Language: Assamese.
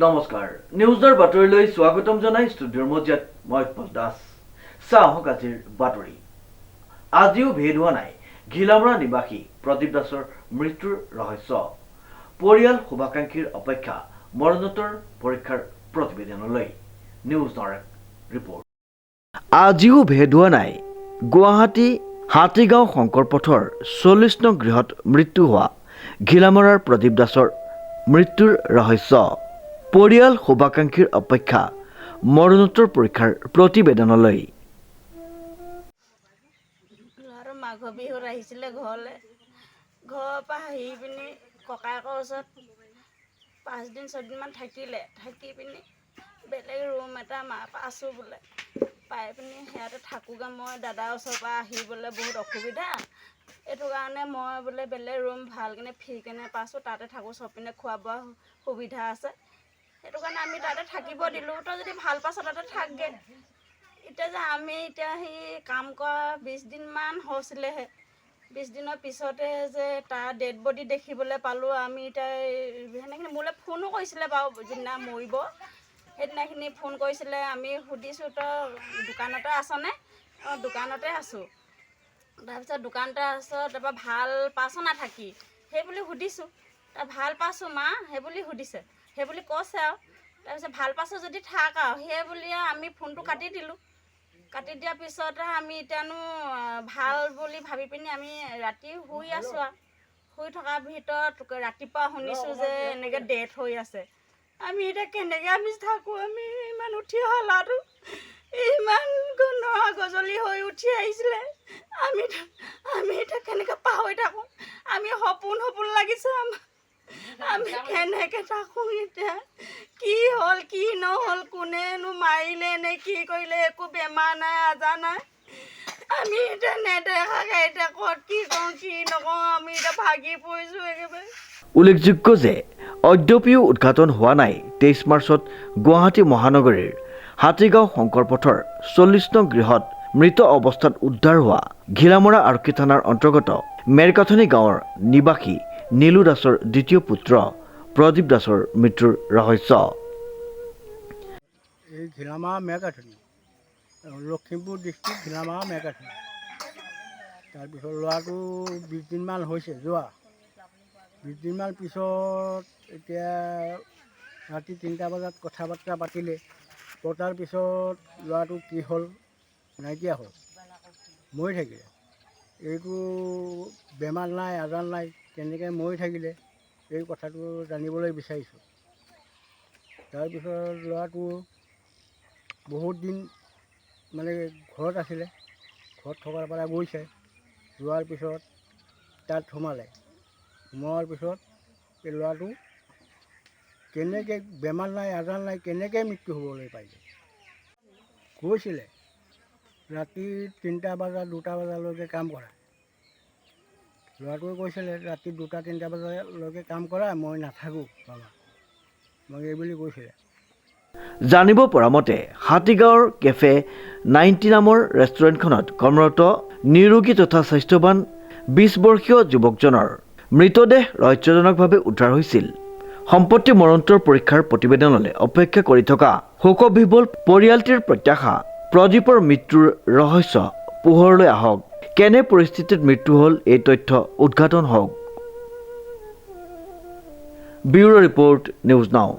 নমস্কাৰ নিউজৰ বাতৰিলৈ স্বাগতম জনাই ষ্টুডিঅ'ৰ মজিয়াত মই উৎপল দাস চাওক আজিৰ বাতৰি আজিও ভেদ হোৱা নাই ঘিলামৰা নিবাসী প্ৰদীপ দাসৰ মৃত্যুৰ ৰহস্য পৰিয়াল শুভাকাংক্ষীৰ অপেক্ষা মৰণোত্তৰ পৰীক্ষাৰ প্ৰতিবেদনলৈ নিউজ নৰেক ৰিপৰ্ট আজিও ভেদ হোৱা নাই গুৱাহাটী হাতীগাঁও শংকৰ পথৰ 40 নং গৃহত মৃত্যু হোৱা ঘিলামৰাৰ প্ৰদীপ দাসৰ মৃত্যুৰ ৰহস্য পৰিয়াল শুভাকাংক্ষীৰ অপেক্ষা মৰণোত্তৰ পৰীক্ষাৰ প্ৰতিবেদনলৈ ল'ৰাটো মাঘ বিহুত আহিছিলে ঘৰলৈ ঘৰৰ পৰা আহি পিনি ককায়েকৰ ওচৰত 5 দিন 6 দিনমান থাকি পিনি বেলেগ ৰুম এটা পাইছোঁ বোলে পাই পিনি সিয়াতে থাকোঁগৈ মই দাদাৰ ওচৰৰ পৰা আহিবলৈ বহুত অসুবিধা এইটো কাৰণে মই বোলে বেলেগ ৰুম ভালকেনে ফ্ৰীকেনে পাইছোঁ তাতে থাকোঁ চবপিনে খোৱা বোৱা সুবিধা আছে সেইটো কাৰণে আমি তাতে থাকিব দিলোঁ তই যদি ভাল পাইছ তাতে থাকগৈ এতিয়া যে আমি এতিয়া সেই কাম কৰা 20 দিনমান হৈছিলেহে 20 দিনৰ পিছতে যে তাৰ ডেড বডি দেখিবলৈ পালোঁ আমি এতিয়া সেনেখিনি মোলৈ ফোনো কৰিছিলে বাৰু যিদিনা মৰিব সেইদিনাখিনি ফোন কৰিছিলে আমি সুধিছোঁ তই দোকানতে আছনে অঁ দোকানতে আছোঁ তাৰপিছত দোকানতে আছ তাৰপৰা ভাল পাইছ না থাকি সেই বুলি সুধিছোঁ তাৰ ভাল পাইছোঁ মা সেই বুলি সুধিছে সেই বুলি কৈছে আৰু তাৰপিছত ভাল পাইছোঁ যদি থাক আৰু সেই বুলি আমি ফোনটো কাটি দিলোঁ কাটি দিয়াৰ পিছতে আমি এতিয়ানো ভাল বুলি ভাবি পিনি আমি ৰাতি শুই আছোঁ আৰু শুই থকাৰ ভিতৰত ৰাতিপুৱা শুনিছোঁ যে এনেকৈ ডেথ হৈ আছে আমি এতিয়া কেনেকৈ আমি থাকোঁ আমি ইমান উঠি অহা ল'ৰাটো ইমান নৰা গজলি হৈ উঠি আহিছিলে আমি এতিয়া কেনেকৈ পাহৰি থাকোঁ আমি সপোন লাগিছে আমি কেনেকৈ থাকোঁ এতিয়া কি হ'ল কি নহ'ল কোনেনো মাৰিলে নে কি কৰিলে একো বেমাৰ নাই আজাৰ নাই আমি এতিয়া নেদেখাকৈ এতিয়া ক'ত কি কৰোঁ কি নকৰোঁ আমি এতিয়া ভাগি পৰিছোঁ একেবাৰে উল্লেখযোগ্য যে অদ্যপিও উদ্ঘাটন হোৱা নাই 23 মাৰ্চত গুৱাহাটী মহানগৰীৰ হাতীগাঁও শংকৰ পথৰ 40 নং গৃহত মৃত অৱস্থাত উদ্ধাৰ হোৱা ঘিলামৰা আৰক্ষী থানাৰ অন্তৰ্গত মেৰকাথনি গাঁৱৰ নিবাসী নীলু দাসৰ দ্বিতীয় পুত্ৰ প্ৰদীপ দাসৰ মৃত্যুৰ ৰহস্য এই ঘিলামাৰা মেৰকাথনি লখিমপুৰ ডিষ্ট্ৰিক্ট ঘিলামাৰা মেৰকাথনি তাৰপিছত ল'ৰাটো 20 দিনমান হৈছে যোৱা 20 দিনমান পিছত এতিয়া ৰাতি 3টা বজাত কথা বাৰ্তা পাতিলে পতাৰ পিছত ল'ৰাটো কি হ'ল নাইকিয়া হ'ল মৰি থাকিলে এইটো বেমাৰ নাই আজাৰ নাই কেনেকৈ মৰি থাকিলে এই কথাটো জানিবলৈ বিচাৰিছোঁ তাৰপিছত ল'ৰাটো বহুত দিন মানে ঘৰত আছিলে ঘৰত থকাৰ পৰা গৈছে যোৱাৰ পিছত তাত সোমোৱাৰ পিছত এই ল'ৰাটো কেনেকৈ বেমাৰ নাই আজাৰ নাই কেনেকৈ মৃত্যু হ'বলৈ পাৰিলে কৈছিলে ৰাতি 3টা বজাত 2টা বজালৈকে কাম কৰা ল'ৰাটোৱে কৈছিলে ৰাতি 2টা 3টা বজালৈকে কাম কৰা মই নাথাকোঁ বাবা মই এই বুলি কৈছিলে জানিব পৰা মতে হাতীগাঁৱৰ কেফে 90 নামৰ ৰেষ্টুৰেণ্টখনত কৰ্মৰত নিৰোগী তথা স্বাস্থ্যৱান 20 বৰ্ষীয় যুৱকজনৰ মৃতদেহ ৰহস্যজনকভাৱে উদ্ধাৰ হৈছিল সম্পত্তি মৰণোত্তৰ পৰীক্ষাৰ প্ৰতিবেদনলৈ অপেক্ষা কৰি থকা শোকবিহ্বল পৰিয়ালটিৰ প্ৰত্যাশা প্ৰদীপৰ মৃত্যুৰ ৰহস্য পোহৰলৈ আহক কেনে পৰিস্থিতিত মৃত্যু হ'ল এই তথ্য উদ্ঘাটন হওক ব্যুৰো ৰিপৰ্ট নিউজ নাও।